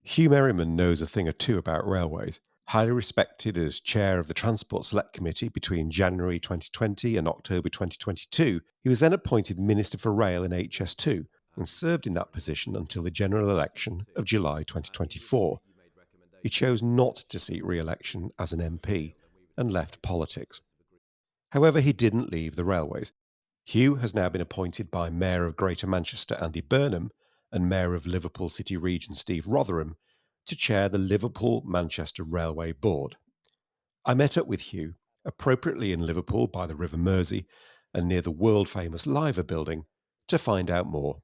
Huw Merriman knows a thing or two about railways. Highly respected as chair of the Transport Select Committee between January 2020 and October 2022, he was then appointed Minister for Rail in HS2 and served in that position until the general election of July 2024. He chose not to seek re-election as an MP and left politics. However, he didn't leave the railways. Huw has now been appointed by Mayor of Greater Manchester Andy Burnham and Mayor of Liverpool City Region Steve Rotheram to chair the Liverpool Manchester Railway Board. I met up with Huw, appropriately in Liverpool by the River Mersey and near the world-famous Liver building, to find out more.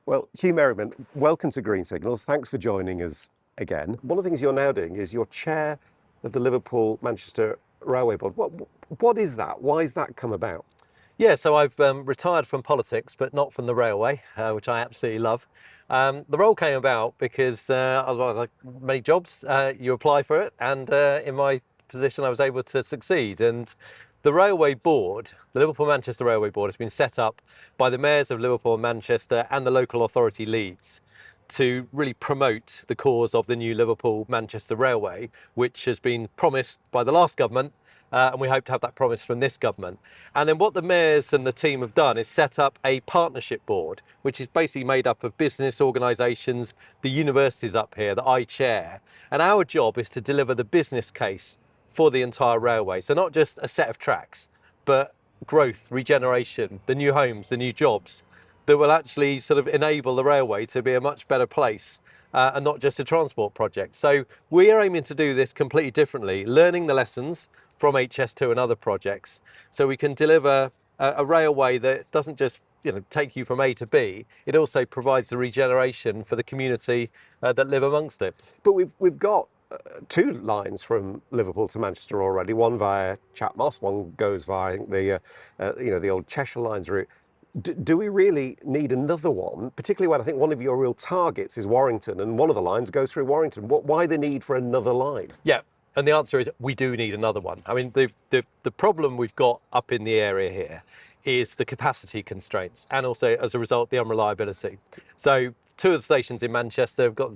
Well, Huw Merriman, welcome to Green Signals. Thanks for joining us again. One of the things you're now doing is you're chair of the Liverpool Manchester Railway Board. What is that? Why has that come about? Yeah, so I've retired from politics, but not from the railway, which I absolutely love. The role came about because, like many jobs, you apply for it, and in my position I was able to succeed. And the Railway Board, the Liverpool Manchester Railway Board, has been set up by the mayors of Liverpool and Manchester and the local authority Leeds to really promote the cause of the new Liverpool Manchester Railway, which has been promised by the last government. And we hope to have that promise from this government. And then what the mayors and the team have done is set up a partnership board, which is basically made up of business organisations, the universities up here that I chair. And our job is to deliver the business case for the entire railway. So not just a set of tracks, but growth, regeneration, the new homes, the new jobs that will actually sort of enable the railway to be a much better place. And not just a transport project. So we are aiming to do this completely differently, learning the lessons from HS2 and other projects, so we can deliver a railway that doesn't just take you from A to B. It also provides the regeneration for the community that live amongst it. But we've got two lines from Liverpool to Manchester already. One via Chat Moss, one goes via the old Cheshire Lines route. Do we really need another one, particularly when I think one of your real targets is Warrington, and one of the lines goes through Warrington? Why the need for another line? Yeah, and the answer is we do need another one. I mean, the problem we've got up in the area here is the capacity constraints, and also as a result the unreliability. So two of the stations in Manchester have got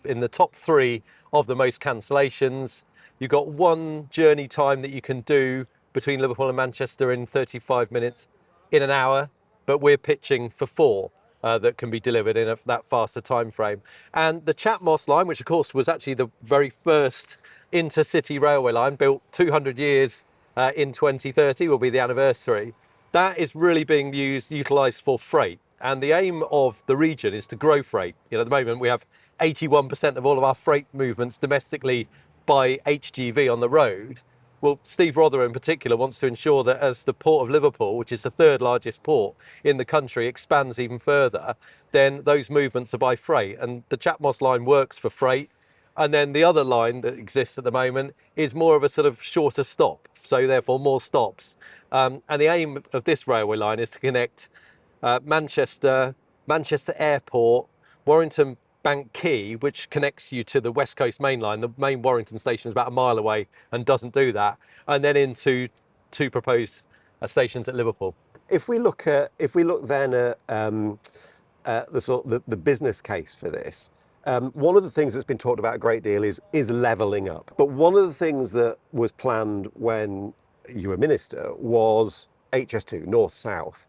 in the top three of the most cancellations. You've got one journey time that you can do between Liverpool and Manchester in 35 minutes. In an hour, but we're pitching for four that can be delivered in that faster time frame. And the Chat Moss line, which of course was actually the very first intercity railway line, built 200 years in 2030, will be the anniversary. That is really being utilised for freight. And the aim of the region is to grow freight. At the moment we have 81% of all of our freight movements domestically by HGV on the road. Well, Steve Rotheram in particular wants to ensure that as the Port of Liverpool, which is the third largest port in the country, expands even further, then those movements are by freight. And the Chat Moss line works for freight. And then the other line that exists at the moment is more of a sort of shorter stop, so therefore more stops. And the aim of this railway line is to connect Manchester Airport, Warrington Bank Quay, which connects you to the West Coast main line. The main Warrington station is about a mile away and doesn't do that, and then into two proposed stations at Liverpool. If we look then at the business case for this, one of the things that's been talked about a great deal is levelling up. But one of the things that was planned when you were minister was HS2, north-south.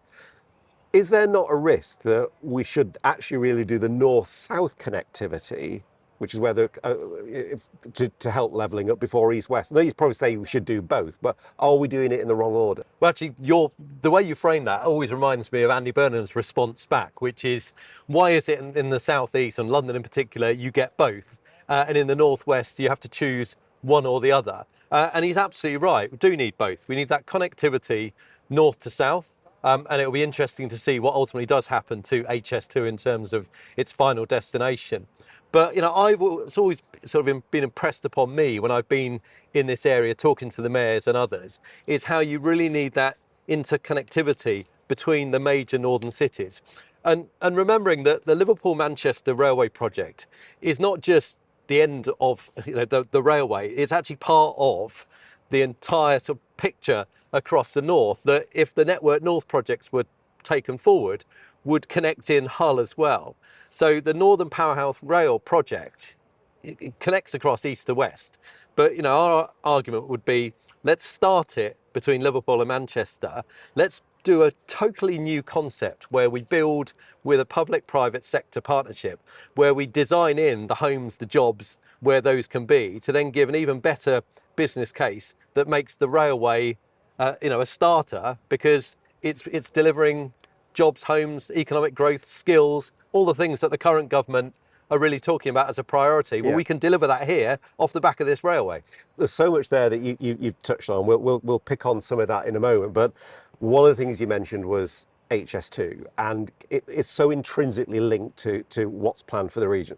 Is there not a risk that we should actually really do the north-south connectivity, which is where to help levelling up before east-west? I know you probably say we should do both, but are we doing it in the wrong order? Well, actually, the way you frame that always reminds me of Andy Burnham's response back, which is, why is it in the southeast and London in particular you get both, and in the northwest you have to choose one or the other? And he's absolutely right. We do need both. We need that connectivity north to south. And it'll be interesting to see what ultimately does happen to HS2 in terms of its final destination. But it's always sort of been impressed upon me when I've been in this area talking to the mayors and others, is how you really need that interconnectivity between the major northern cities. And remembering that the Liverpool Manchester Railway project is not just the end of the railway, it's actually part of the entire sort of picture across the north, that if the Network North projects were taken forward, would connect in Hull as well. So the Northern Powerhouse Rail project, it connects across east to west. But our argument would be, let's start it between Liverpool and Manchester. Let's do a totally new concept where we build with a public-private sector partnership, where we design in the homes, the jobs, where those can be, to then give an even better business case that makes the railway, a starter, because it's delivering jobs, homes, economic growth, skills, all the things that the current government are really talking about as a priority. Well, we can deliver that here off the back of this railway. There's so much there that you've touched on. We'll pick on some of that in a moment. But one of the things you mentioned was HS2, and it's so intrinsically linked to what's planned for the region.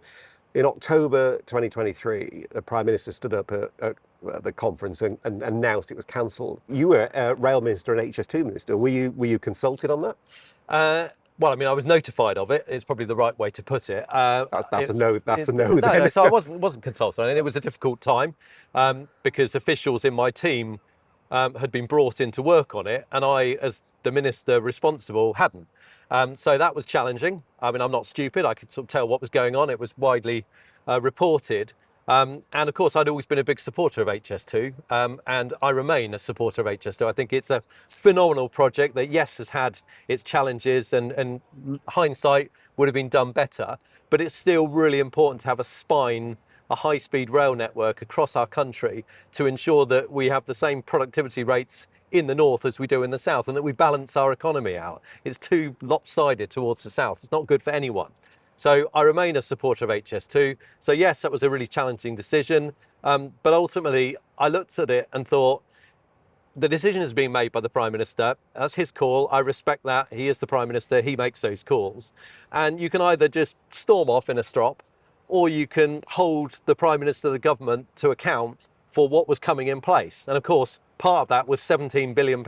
In October 2023, the Prime Minister stood up at the conference and announced it was cancelled. You were Rail Minister and HS2 Minister. Were you consulted on that? Well, I mean, I was notified of it. It's probably the right way to put it. That's a no. No, so I wasn't consulted on it. It was a difficult time because officials in my team had been brought in to work on it, and I, as the minister responsible, hadn't. So that was challenging. I mean, I'm not stupid. I could sort of tell what was going on. It was widely reported. And of course, I'd always been a big supporter of HS2, and I remain a supporter of HS2. I think it's a phenomenal project that, yes, has had its challenges, and hindsight would have been done better, but it's still really important to have a spine, a high-speed rail network across our country to ensure that we have the same productivity rates in the north as we do in the south, and that we balance our economy out. It's too lopsided towards the south. It's not good for anyone. So I remain a supporter of HS2. So yes, that was a really challenging decision. But ultimately, I looked at it and thought, the decision has been made by the Prime Minister. That's his call. I respect that. He is the Prime Minister. He makes those calls. And you can either just storm off in a strop, or you can hold the Prime Minister, the government, to account for what was coming in place. And of course, part of that was £17 billion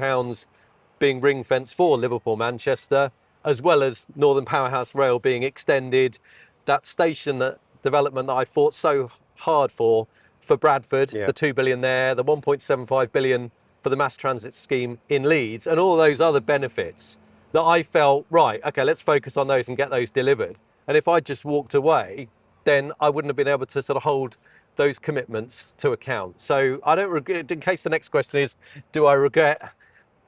being ring-fenced for Liverpool Manchester, as well as Northern Powerhouse Rail being extended, that station development that I fought so hard for Bradford, the 2 billion there, the 1.75 billion for the mass transit scheme in Leeds, and all those other benefits that I felt, right, okay, let's focus on those and get those delivered. And if I just walked away, then I wouldn't have been able to sort of hold those commitments to account. So I don't regret, in case the next question is, do I regret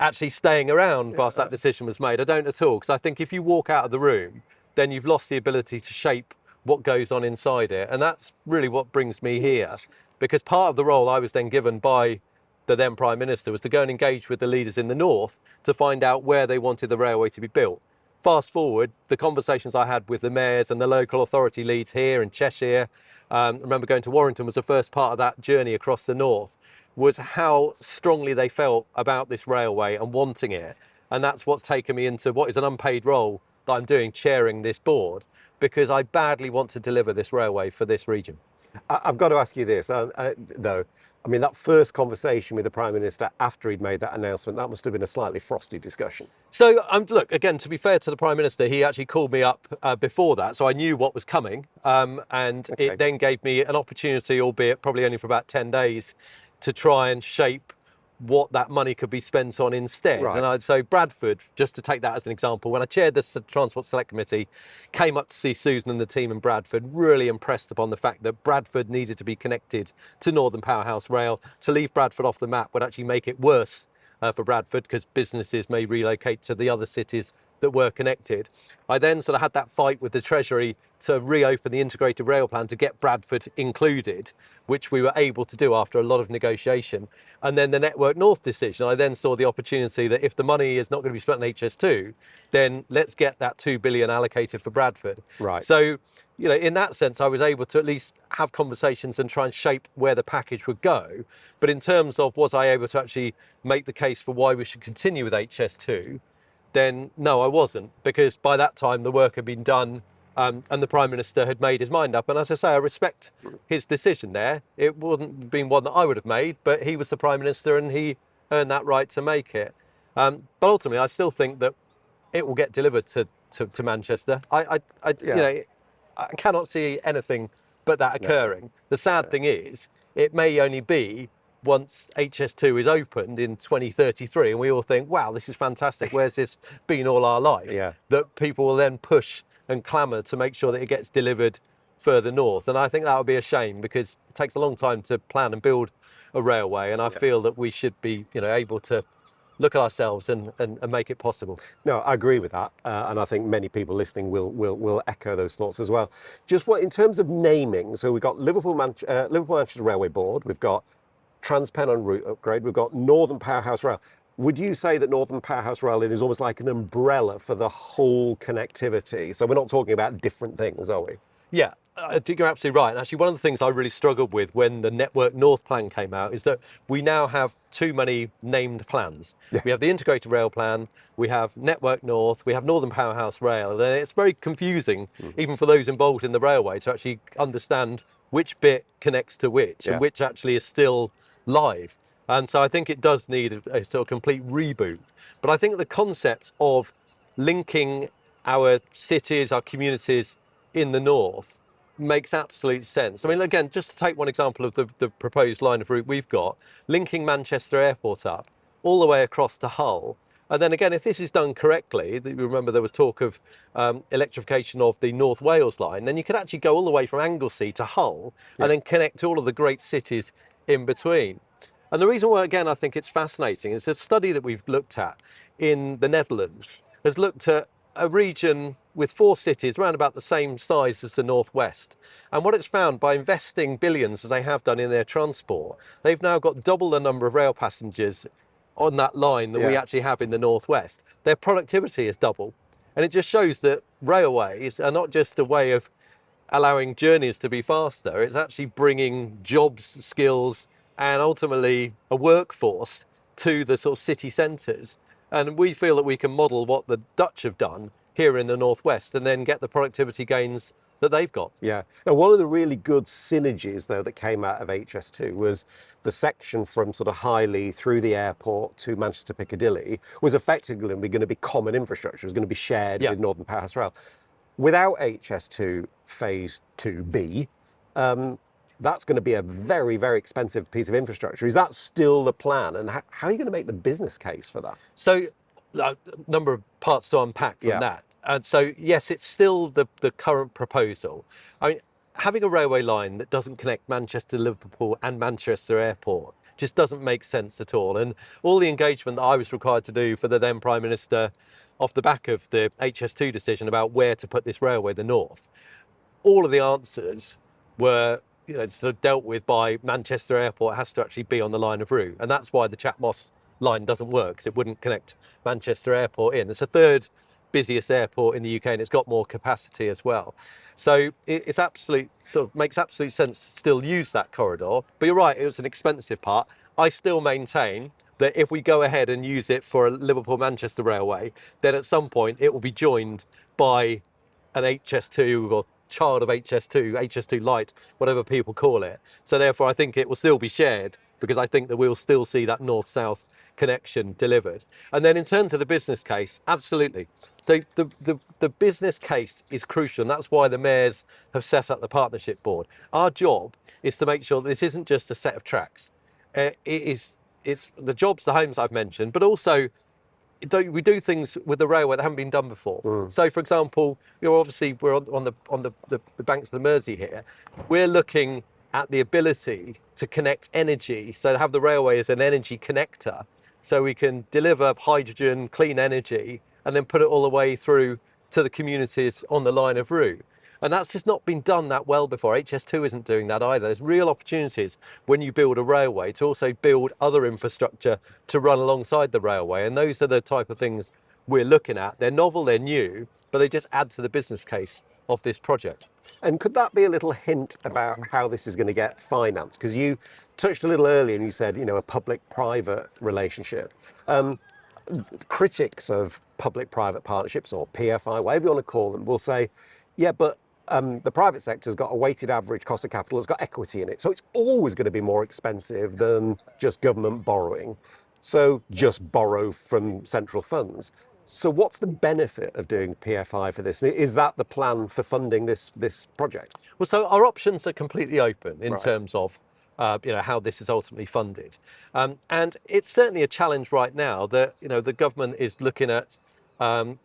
actually staying around whilst that decision was made? I don't at all, because I think if you walk out of the room, then you've lost the ability to shape what goes on inside it. And that's really what brings me here, because part of the role I was then given by the then Prime Minister was to go and engage with the leaders in the north to find out where they wanted the railway to be built. Fast forward, the conversations I had with the mayors and the local authority leads here in Cheshire, I remember going to Warrington, was the first part of that journey across the north, was how strongly they felt about this railway and wanting it. And that's what's taken me into what is an unpaid role that I'm doing, chairing this board, because I badly want to deliver this railway for this region. I've got to ask you this, though. I mean, that first conversation with the Prime Minister after he'd made that announcement, that must have been a slightly frosty discussion. So, look, again, to be fair to the Prime Minister, he actually called me up before that, so I knew what was coming. It then gave me an opportunity, albeit probably only for about 10 days, to try and shape what that money could be spent on instead. Right. And so Bradford, just to take that as an example, when I chaired the Transport Select Committee, came up to see Susan and the team in Bradford, really impressed upon the fact that Bradford needed to be connected to Northern Powerhouse Rail. To leave Bradford off the map would actually make it worse for Bradford, because businesses may relocate to the other cities that were connected. I then sort of had that fight with the Treasury to reopen the integrated rail plan to get Bradford included, which we were able to do after a lot of negotiation. And then the Network North decision, I then saw the opportunity that if the money is not going to be spent on HS2, then let's get that 2 billion allocated for Bradford. Right. So, in that sense, I was able to at least have conversations and try and shape where the package would go. But in terms of, was I able to actually make the case for why we should continue with HS2? Then no, I wasn't, because by that time the work had been done, and the Prime Minister had made his mind up. And as I say, I respect his decision there. It wouldn't have been one that I would have made, but he was the Prime Minister and he earned that right to make it. But ultimately, I still think that it will get delivered to Manchester. I cannot see anything but that occurring. The sad thing is, it may only be once HS2 is opened in 2033, and we all think, wow, this is fantastic, where's this been all our life? Yeah. That people will then push and clamour to make sure that it gets delivered further north. And I think that would be a shame, because it takes a long time to plan and build a railway, and I feel that we should be, able to look at ourselves and make it possible. No, I agree with that, and I think many people listening will echo those thoughts as well. Just what in terms of naming, so we've got Liverpool Manchester Railway Board, we've got TransPennine on route upgrade, we've got Northern Powerhouse Rail. Would you say that Northern Powerhouse Rail is almost like an umbrella for the whole connectivity? So we're not talking about different things, are we? Yeah, I think you're absolutely right. And actually, one of the things I really struggled with when the Network North plan came out is that we now have too many named plans. Yeah. We have the Integrated Rail Plan, we have Network North, we have Northern Powerhouse Rail, and it's very confusing, even for those involved in the railway, to actually understand which bit connects to which and which actually is still live. And so I think it does need a sort of complete reboot. But I think the concept of linking our cities, our communities in the north makes absolute sense. I mean, again, just to take one example of the proposed line of route we've got, linking Manchester Airport up all the way across to Hull. And then again, if this is done correctly, you remember there was talk of electrification of the North Wales line, then you could actually go all the way from Anglesey to Hull and then connect all of the great cities in between. And the reason why, again, I think it's fascinating is a study that we've looked at in the Netherlands has looked at a region with 4 cities around about the same size as the Northwest. And what it's found, by investing billions as they have done in their transport, they've now got double the number of rail passengers on that line that we actually have in the Northwest. Their productivity is double. And it just shows that railways are not just a way of allowing journeys to be faster, it's actually bringing jobs, skills, and ultimately a workforce to the sort of city centres. And we feel that we can model what the Dutch have done here in the Northwest and then get the productivity gains that they've got. Yeah. Now, one of the really good synergies, though, that came out of HS2 was the section from sort of Highley through the airport to Manchester Piccadilly was effectively going to be common infrastructure. It was going to be shared with Northern Powerhouse Rail. Without HS2 Phase 2B, that's going to be a very, very expensive piece of infrastructure. Is that still the plan? And how are you going to make the business case for that? So, a number of parts to unpack from that. And so, yes, it's still the current proposal. I mean, having a railway line that doesn't connect Manchester, Liverpool and Manchester Airport just doesn't make sense at all. And all the engagement that I was required to do for the then Prime Minister off the back of the HS2 decision about where to put this railway, the North, all of the answers were sort of dealt with by Manchester Airport has to actually be on the line of route. And that's why the Chatmoss line doesn't work, because it wouldn't connect Manchester Airport in. It's the 3rd busiest airport in the UK, and it's got more capacity as well. So it's makes absolute sense to still use that corridor. But you're right, it was an expensive part. I still maintain that if we go ahead and use it for a Liverpool Manchester Railway, then at some point it will be joined by an HS2 or child of HS2, HS2 Lite, whatever people call it. So therefore I think it will still be shared, because I think that we'll still see that north-south connection delivered. And then in terms of the business case, absolutely. So the business case is crucial, and that's why the mayors have set up the partnership board. Our job is to make sure that this isn't just a set of tracks. It's the jobs, the homes I've mentioned, but also we do things with the railway that haven't been done before. So, for example, obviously we're on the banks of the Mersey here. We're looking at the ability to connect energy, so to have the railway as an energy connector, so we can deliver hydrogen, clean energy, and then put it all the way through to the communities on the line of route. And that's just not been done that well before. HS2 isn't doing that either. There's real opportunities when you build a railway to also build other infrastructure to run alongside the railway. And those are the type of things we're looking at. They're novel, they're new, but they just add to the business case of this project. And could that be a little hint about how this is going to get financed? Because you touched a little earlier and you said, a public-private relationship. Critics of public-private partnerships, or PFI, whatever you want to call them, will say, yeah, but the private sector's got a weighted average cost of capital, it's got equity in it. So it's always going to be more expensive than just government borrowing. So just borrow from central funds. So what's the benefit of doing PFI for this? Is that the plan for funding this project? Well, so our options are completely open in terms of how this is ultimately funded. And it's certainly a challenge right now that, the government is looking at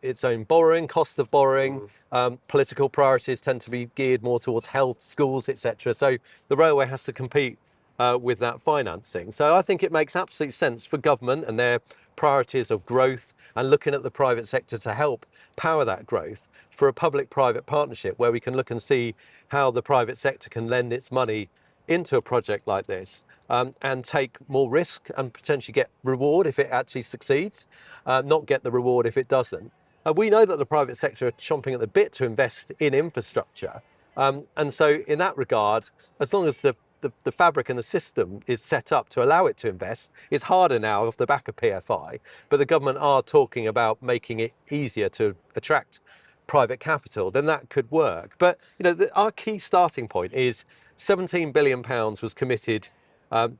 its own borrowing, cost of borrowing. Political priorities tend to be geared more towards health, schools, etc. So the railway has to compete with that financing. So I think it makes absolute sense for government and their priorities of growth and looking at the private sector to help power that growth for a public-private partnership where we can look and see how the private sector can lend its money into a project like this and take more risk and potentially get reward if it actually succeeds, not get the reward if it doesn't. We know that the private sector are chomping at the bit to invest in infrastructure. And so in that regard, as long as the fabric and the system is set up to allow it to invest, it's harder now off the back of PFI, but the government are talking about making it easier to attract private capital, then that could work. But our key starting point is £17 billion was committed a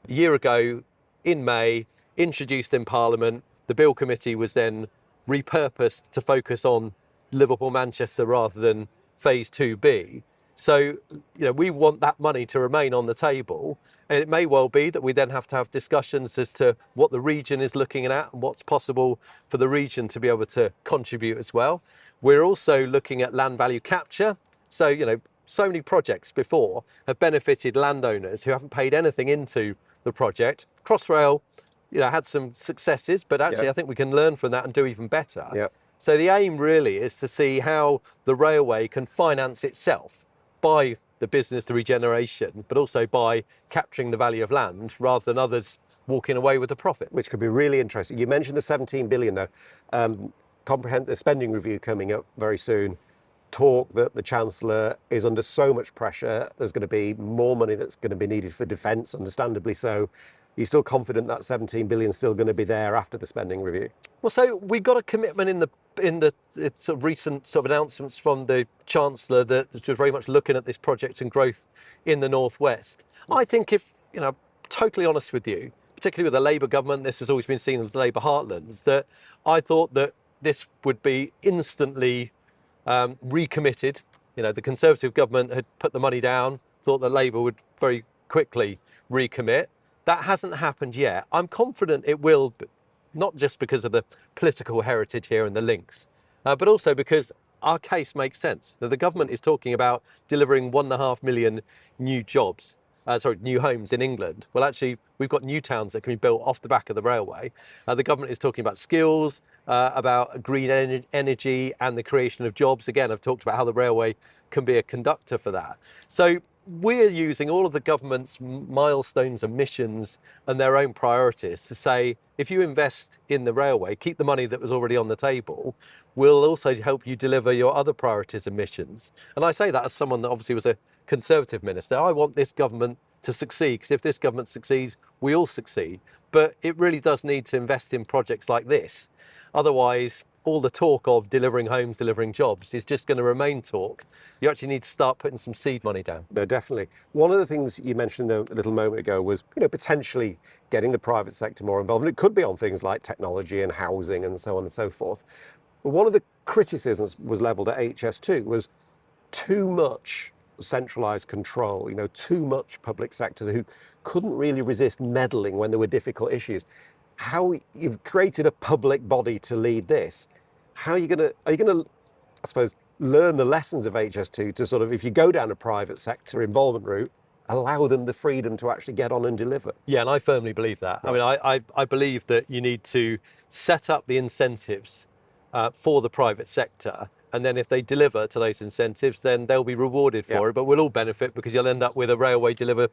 year ago in May, introduced in Parliament. The Bill Committee was then repurposed to focus on Liverpool Manchester rather than Phase 2B. So, we want that money to remain on the table. And it may well be that we then have to have discussions as to what the region is looking at and what's possible for the region to be able to contribute as well. We're also looking at land value capture. So, so many projects before have benefited landowners who haven't paid anything into the project. Crossrail, had some successes, but actually I think we can learn from that and do even better. So the aim really is to see how the railway can finance itself by the business, the regeneration, but also by capturing the value of land rather than others walking away with the profit. Which could be really interesting. You mentioned the 17 billion though. The spending review coming up very soon. Talk that the Chancellor is under so much pressure. There's going to be more money that's going to be needed for defence, understandably so. Are you still confident that 17 billion is still going to be there after the spending review? Well, so we got a commitment in the sort of recent sort of announcements from the Chancellor that was very much looking at this project and growth in the Northwest. I think if, totally honest with you, particularly with a Labour government, this has always been seen as the Labour heartlands, that I thought that this would be instantly recommitted. The Conservative government had put the money down, thought that Labour would very quickly recommit. That hasn't happened yet. I'm confident it will, not just because of the political heritage here and the links, but also because our case makes sense. The government is talking about delivering 1.5 million new jobs, new homes in England. Well, actually, we've got new towns that can be built off the back of the railway. The government is talking about skills, about green energy and the creation of jobs. Again, I've talked about how the railway can be a conductor for that. So we're using all of the government's milestones and missions and their own priorities to say, if you invest in the railway, keep the money that was already on the table, we'll also help you deliver your other priorities and missions. And I say that as someone that obviously was a Conservative minister. I want this government to succeed, because if this government succeeds, we all succeed. But it really does need to invest in projects like this. Otherwise, all the talk of delivering homes, delivering jobs is just going to remain talk. You actually need to start putting some seed money down. No, definitely. One of the things you mentioned a little moment ago was, potentially getting the private sector more involved. And it could be on things like technology and housing and so on and so forth. But one of the criticisms was levelled at HS2 was too much centralised control, too much public sector who couldn't really resist meddling when there were difficult issues. How you've created a public body to lead this. How are you going to, I suppose, learn the lessons of HS2 to sort of, if you go down a private sector involvement route, allow them the freedom to actually get on and deliver? Yeah, and I firmly believe that. Right. I mean, I believe that you need to set up the incentives for the private sector. And then if they deliver to those incentives, then they'll be rewarded for it. But we'll all benefit, because you'll end up with a railway deliver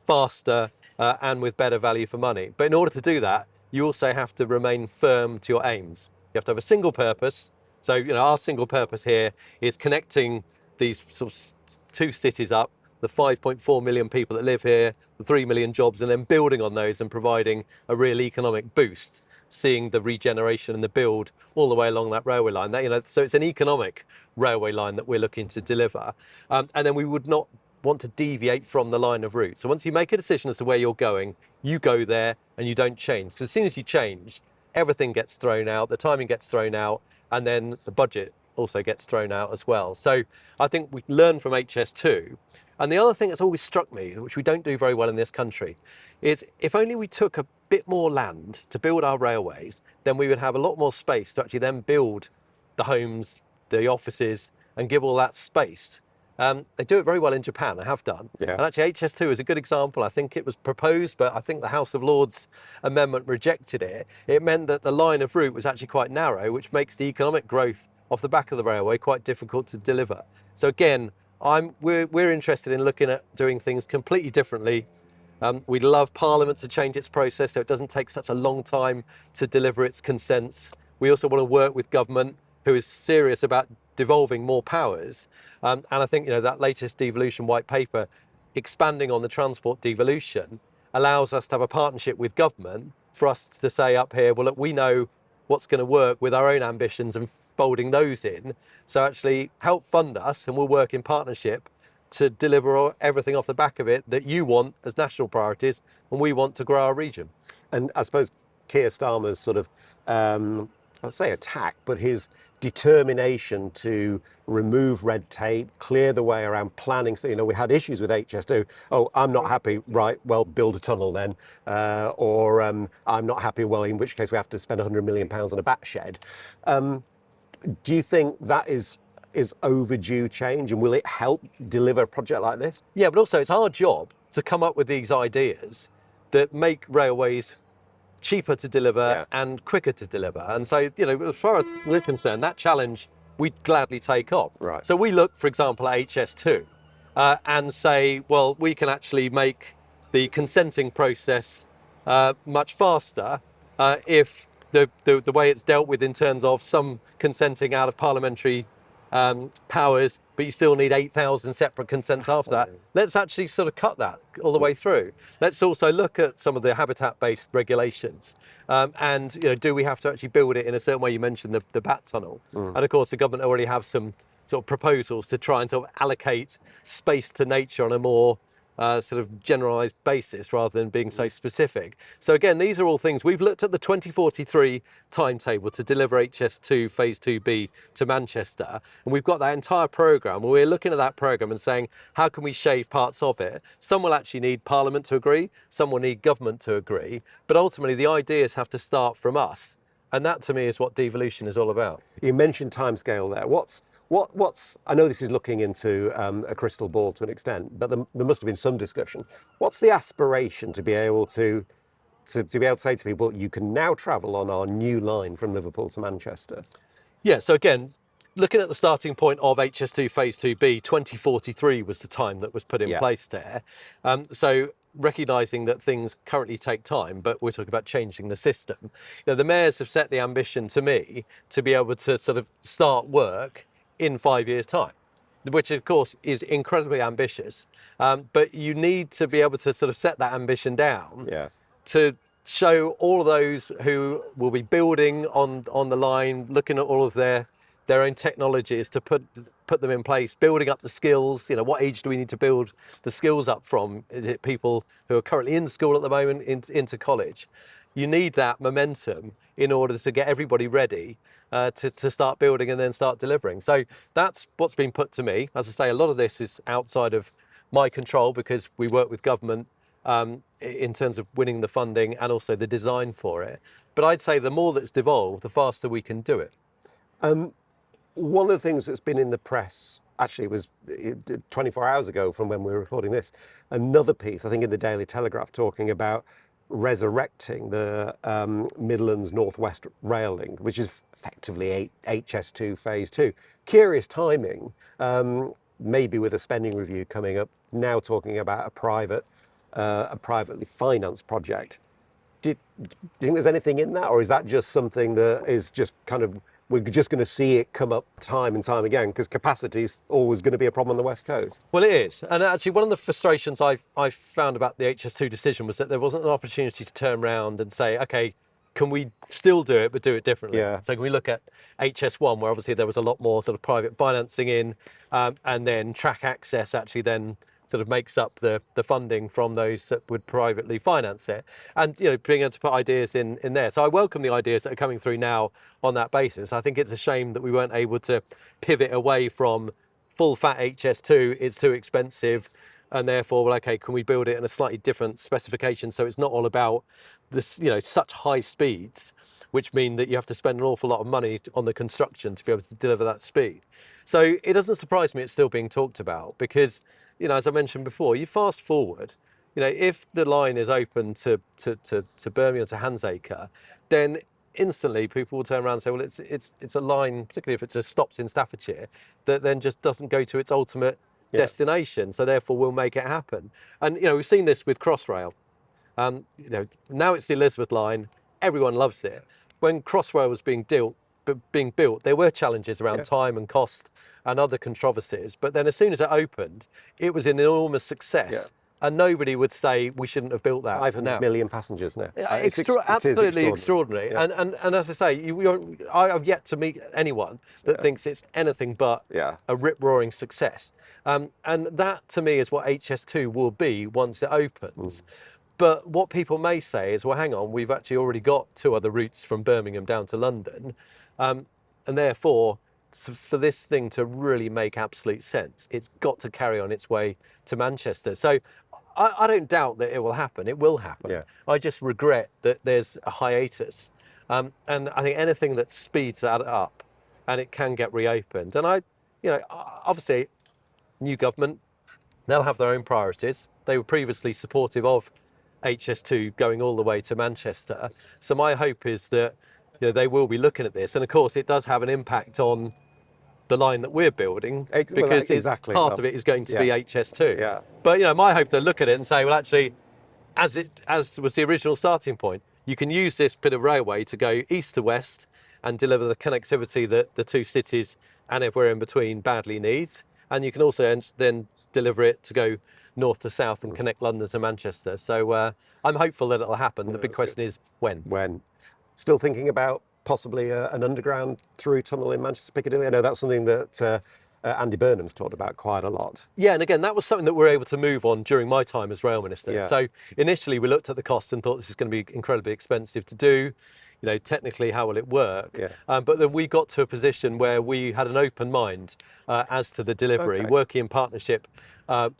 faster and with better value for money. But in order to do that, you also have to remain firm to your aims. You have to have a single purpose. So, our single purpose here is connecting these sort of two cities up, the 5.4 million people that live here, the 3 million jobs, and then building on those and providing a real economic boost, seeing the regeneration and the build all the way along that railway line. So it's an economic railway line that we're looking to deliver. And then we would not want to deviate from the line of route. So once you make a decision as to where you're going, you go there and you don't change. Because as soon as you change, everything gets thrown out, the timing gets thrown out, and then the budget also gets thrown out as well. So I think we learn from HS2 And the other thing that's always struck me, which we don't do very well in this country, is if only we took a bit more land to build our railways, then we would have a lot more space to actually then build the homes, the offices, and give all that space. They do it very well in Japan, they have done. Yeah. And actually HS2 is a good example. I think it was proposed, but I think the House of Lords amendment rejected it. It meant that the line of route was actually quite narrow, which makes the economic growth off the back of the railway quite difficult to deliver. So again, we're interested in looking at doing things completely differently. We'd love Parliament to change its process so it doesn't take such a long time to deliver its consents. We also want to work with government, who is serious about devolving more powers. And I think that latest devolution white paper, expanding on the transport devolution, allows us to have a partnership with government for us to say up here, well, look, we know what's going to work with our own ambitions and folding those in. So actually help fund us, and we'll work in partnership to deliver everything off the back of it that you want as national priorities, and we want to grow our region. And I suppose Keir Starmer's sort of, I'll say attack, but his determination to remove red tape, clear the way around planning. So, we had issues with HS2. Oh, I'm not happy. Right, well, build a tunnel then. Or I'm not happy. Well, in which case we have to spend £100 million on a bat shed. Do you think that is overdue change, and will it help deliver a project like this? Yeah, but also it's our job to come up with these ideas that make railways cheaper to deliver and quicker to deliver. And so, as far as we're concerned, that challenge we'd gladly take on. Right. So we look, for example, at HS2 and say, well, we can actually make the consenting process much faster if the way it's dealt with in terms of some consenting out of parliamentary powers, but you still need 8,000 separate consents after that. Let's actually sort of cut that all the way through. Let's also look at some of the habitat-based regulations. And do we have to actually build it in a certain way? You mentioned the bat tunnel. And of course, the government already have some sort of proposals to try and sort of allocate space to nature on a more sort of generalised basis rather than being so specific. So again, these are all things. We've looked at the 2043 timetable to deliver HS2 Phase 2B to Manchester, and we've got that entire programme. We're looking at that programme and saying, how can we shave parts of it? Some will actually need Parliament to agree, some will need government to agree, but ultimately the ideas have to start from us. And that to me is what devolution is all about. You mentioned timescale there. What's I know this is looking into a crystal ball to an extent, but there must have been some discussion. What's the aspiration to be able to say to people, you can now travel on our new line from Liverpool to Manchester? Yeah, so again, looking at the starting point of HS2 Phase 2B, 2043 was the time that was put in place there. So recognising that things currently take time, but we're talking about changing the system. The mayors have set the ambition to me to be able to sort of start work in 5 years' time, which of course is incredibly ambitious. But you need to be able to sort of set that ambition down to show all of those who will be building on the line, looking at all of their own technologies to put them in place, building up the skills. What age do we need to build the skills up from? Is it people who are currently in school at the moment into college? You need that momentum in order to get everybody ready to start building and then start delivering. So that's what's been put to me. As I say, a lot of this is outside of my control because we work with government in terms of winning the funding and also the design for it. But I'd say the more that's devolved, the faster we can do it. One of the things that's been in the press, actually, was 24 hours ago from when we were recording this, another piece, I think in the Daily Telegraph, talking about resurrecting the Midlands Northwest Rail Link, which is effectively HS2 Phase 2. Curious timing, maybe with a spending review coming up, now talking about a privately financed project. Do you think there's anything in that, or is that just something that is just kind of, we're just going to see it come up time and time again because capacity is always going to be a problem on the West Coast? Well, it is. And actually, one of the frustrations I found about the HS2 decision was that there wasn't an opportunity to turn around and say, OK, can we still do it, but do it differently? So can we look at HS1, where obviously there was a lot more sort of private financing in, and then track access actually then sort of makes up the funding from those that would privately finance it, and being able to put ideas in there. So I welcome the ideas that are coming through now on that basis. I think it's a shame that we weren't able to pivot away from full fat HS2, it's too expensive, and therefore, well, okay, can we build it in a slightly different specification so it's not all about this, such high speeds, which mean that you have to spend an awful lot of money on the construction to be able to deliver that speed. So it doesn't surprise me it's still being talked about because, as I mentioned before, you fast forward, if the line is open to Birmingham, to Handsacre, then instantly people will turn around and say, well, it's a line, particularly if it just stops in Staffordshire, that then just doesn't go to its ultimate destination. So therefore we'll make it happen. And, we've seen this with Crossrail. Now it's the Elizabeth line. Everyone loves it. When Crossrail was being built, there were challenges around time and cost and other controversies. But then as soon as it opened, it was an enormous success. Yeah. And nobody would say we shouldn't have built that. 500 million passengers now. Absolutely extraordinary. Yeah. And as I say, I have yet to meet anyone that thinks it's anything but a rip-roaring success. And that, to me, is what HS2 will be once it opens. But what people may say is, well, hang on, we've actually already got 2 other routes from Birmingham down to London. And therefore, for this thing to really make absolute sense, it's got to carry on its way to Manchester. So I don't doubt that it will happen. It will happen. Yeah. I just regret that there's a hiatus. And I think anything that speeds that up and it can get reopened. And obviously, new government, they'll have their own priorities. They were previously supportive of HS2 going all the way to Manchester. So my hope is that they will be looking at this. And of course, it does have an impact on the line that we're building because part of it is going to be HS2. Yeah. But my hope to look at it and say, well, actually, as was the original starting point, you can use this bit of railway to go east to west and deliver the connectivity that the 2 cities and everywhere in between badly needs. And you can also then deliver it to go north to south and connect London to Manchester. So I'm hopeful that it'll happen. The big question is when. When. Still thinking about possibly an underground through tunnel in Manchester Piccadilly? I know that's something that Andy Burnham's talked about quite a lot. Yeah, and again, that was something that we were able to move on during my time as Rail Minister. Yeah. So initially we looked at the costs and thought this is going to be incredibly expensive to do. Technically, how will it work? Yeah. But then we got to a position where we had an open mind as to the delivery, working in partnership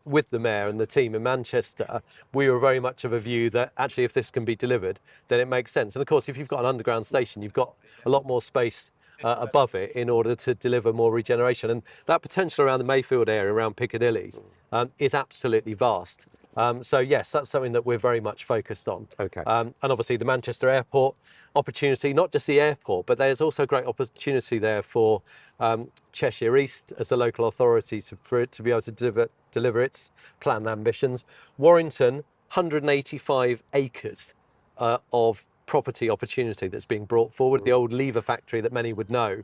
with the Mayor and the team in Manchester. We were very much of a view that actually if this can be delivered, then it makes sense. And of course, if you've got an underground station, you've got a lot more space above it in order to deliver more regeneration. And that potential around the Mayfield area, around Piccadilly, is absolutely vast. So yes, that's something that we're very much focused on. Okay. And obviously the Manchester Airport opportunity, not just the airport, but there's also great opportunity there for Cheshire East as a local authority for it to be able to deliver its planned ambitions. Warrington, 185 acres of property opportunity that's being brought forward. The old lever factory that many would know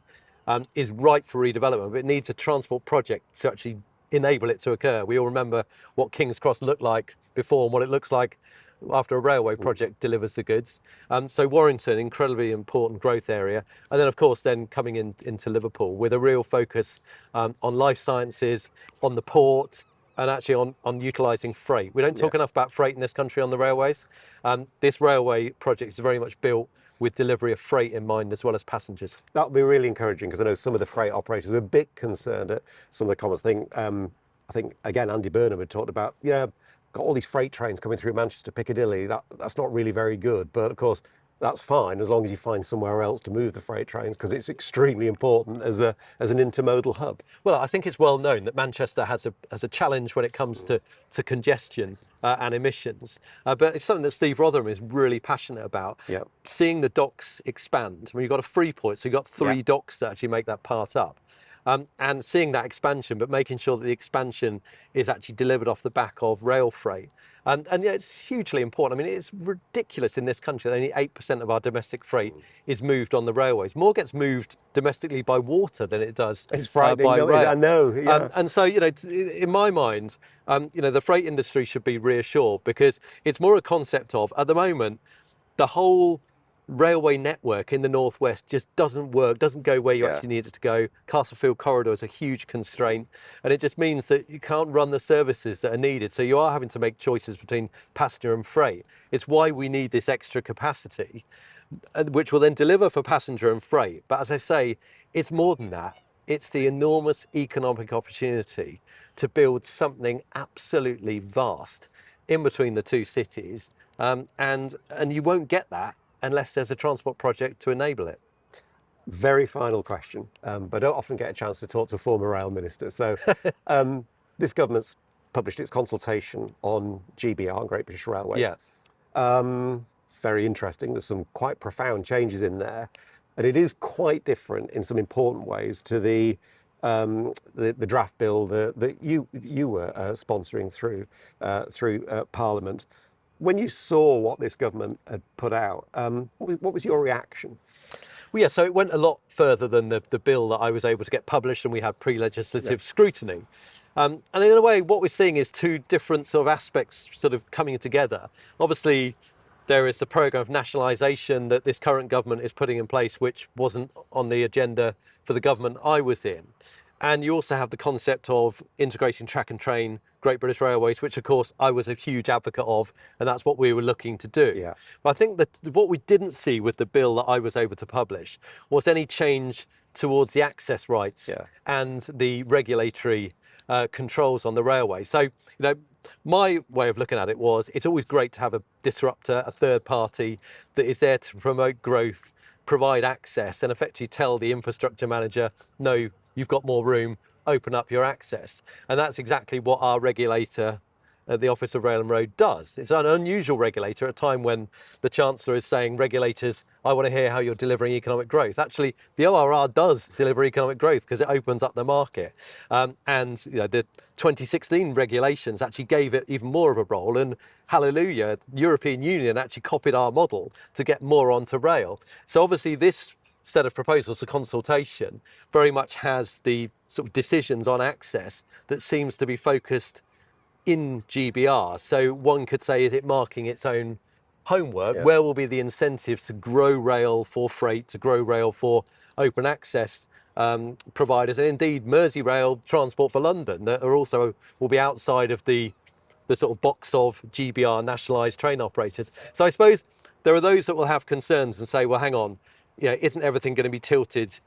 is ripe for redevelopment, but it needs a transport project to actually enable it to occur. We all remember what King's Cross looked like before and what it looks like after a railway project delivers the goods. So Warrington, incredibly important growth area. And then of course then coming into Liverpool with a real focus on life sciences, on the port, and actually on utilising freight. We don't talk enough about freight in this country on the railways. This railway project is very much built with delivery of freight in mind as well as passengers. That would be really encouraging because I know some of the freight operators are a bit concerned at some of the comments. I think again, Andy Burnham had talked about, got all these freight trains coming through Manchester Piccadilly. That's not really very good. But of course, that's fine as long as you find somewhere else to move the freight trains because it's extremely important as an intermodal hub. Well, I think it's well known that Manchester has a challenge when it comes to congestion and emissions, but it's something that Steve Rotheram is really passionate about. Yeah. Seeing the docks expand. I mean, you've got a Freeport, so you've got 3 docks that actually make that part up. And seeing that expansion, but making sure that the expansion is actually delivered off the back of rail freight. And it's hugely important. I mean, it's ridiculous in this country that only 8% of our domestic freight is moved on the railways. More gets moved domestically by water than it does it's frightening, by rail. I know. Yeah. And so, in my mind, the freight industry should be reassured because it's more a concept of, at the moment, the whole railway network in the northwest just doesn't work, doesn't go where you actually need it to go. Castlefield corridor is a huge constraint, and it just means that you can't run the services that are needed. So you are having to make choices between passenger and freight. It's why we need this extra capacity, which will then deliver for passenger and freight. But as I say, it's more than that. It's the enormous economic opportunity to build something absolutely vast in between the two cities, and you won't get that unless there's a transport project to enable it. Very final question, but I don't often get a chance to talk to a former rail minister. So this government's published its consultation on GBR, Great British Railways. Yeah. Very interesting. There's some quite profound changes in there, and it is quite different in some important ways to the draft bill that you were sponsoring through Parliament. When you saw what this government had put out, what was your reaction? Well, yeah, so it went a lot further than the bill that I was able to get published, and we had pre-legislative scrutiny. And in a way, what we're seeing is two different sort of aspects sort of coming together. Obviously, there is the programme of nationalisation that this current government is putting in place, which wasn't on the agenda for the government I was in. And you also have the concept of integrating track and train Great British Railways, which of course I was a huge advocate of, and that's what we were looking to do. Yeah. But I think that what we didn't see with the bill that I was able to publish was any change towards the access rights and the regulatory controls on the railway. So, you know, my way of looking at it was it's always great to have a disruptor, a third party that is there to promote growth, provide access, and effectively tell the infrastructure manager, no, you've got more room, open up your access. And that's exactly what our regulator at the Office of Rail and Road does. It's an unusual regulator at a time when the Chancellor is saying, regulators, I want to hear how you're delivering economic growth. Actually, the ORR does deliver economic growth because it opens up the market. And you know, the 2016 regulations actually gave it even more of a role. And hallelujah, the European Union actually copied our model to get more onto rail. So obviously this set of proposals, the consultation, very much has the sort of decisions on access that seems to be focused in GBR. So one could say, is it marking its own homework? Yeah. Where will be the incentives to grow rail for freight, to grow rail for open access providers, and indeed Merseyrail Transport for London that are also will be outside of the sort of box of GBR nationalised train operators. So I suppose there are those that will have concerns and say, well, hang on, you know, isn't everything going to be tilted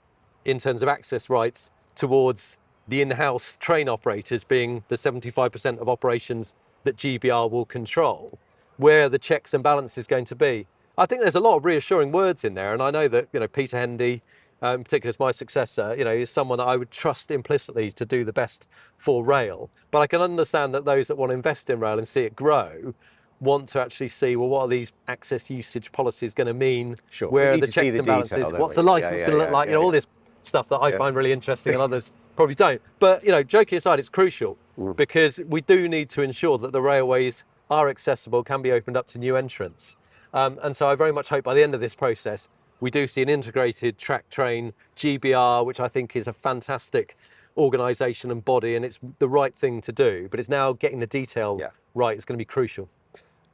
in terms of access rights towards the in-house train operators being the 75% of operations that GBR will control? Where are the checks and balances going to be? I think there's a lot of reassuring words in there, and I know that, you know, Peter Hendy, in particular as my successor, you know, is someone that I would trust implicitly to do the best for rail. But I can understand that those that want to invest in rail and see it grow want to actually see, well, what are these access usage policies going to mean? Sure. Where are the checks and balances? What's the license going to look like? You know, all this stuff that I find really interesting and others probably don't. But, you know, joking aside, it's crucial because we do need to ensure that the railways are accessible, can be opened up to new entrants. And so I very much hope by the end of this process, we do see an integrated track train GBR, which I think is a fantastic organisation and body, and it's the right thing to do. But it's now getting the detail right. It's going to be crucial.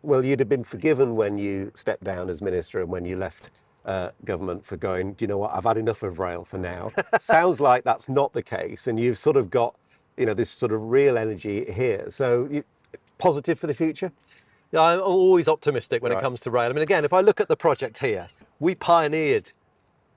Well, you'd have been forgiven when you stepped down as minister and when you left government for going, do you know what, I've had enough of rail for now. Sounds like that's not the case, and you've sort of got, you know, this sort of real energy here. So positive for the future? Yeah, I'm always optimistic when it comes to rail. I mean, again, if I look at the project here, we pioneered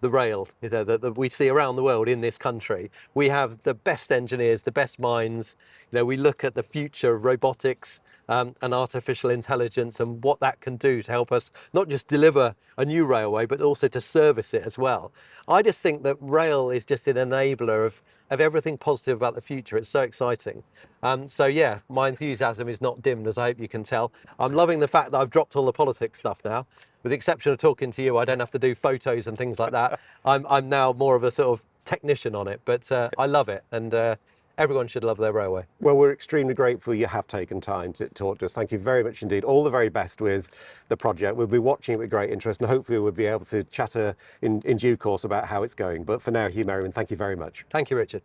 the rail that we see around the world in this country. We have the best engineers, the best minds. You know, we look at the future of robotics and artificial intelligence and what that can do to help us not just deliver a new railway, but also to service it as well. I just think that rail is just an enabler of everything positive about the future. It's so exciting. So yeah, my enthusiasm is not dimmed, as I hope you can tell. I'm loving the fact that I've dropped all the politics stuff now. With the exception of talking to you, I don't have to do photos and things like that. I'm now more of a sort of technician on it, but I love it, and everyone should love their railway. Well, we're extremely grateful you have taken time to talk to us. Thank you very much indeed. All the very best with the project. We'll be watching it with great interest, and hopefully we'll be able to chatter in due course about how it's going. But for now, Huw Merriman, thank you very much. Thank you, Richard.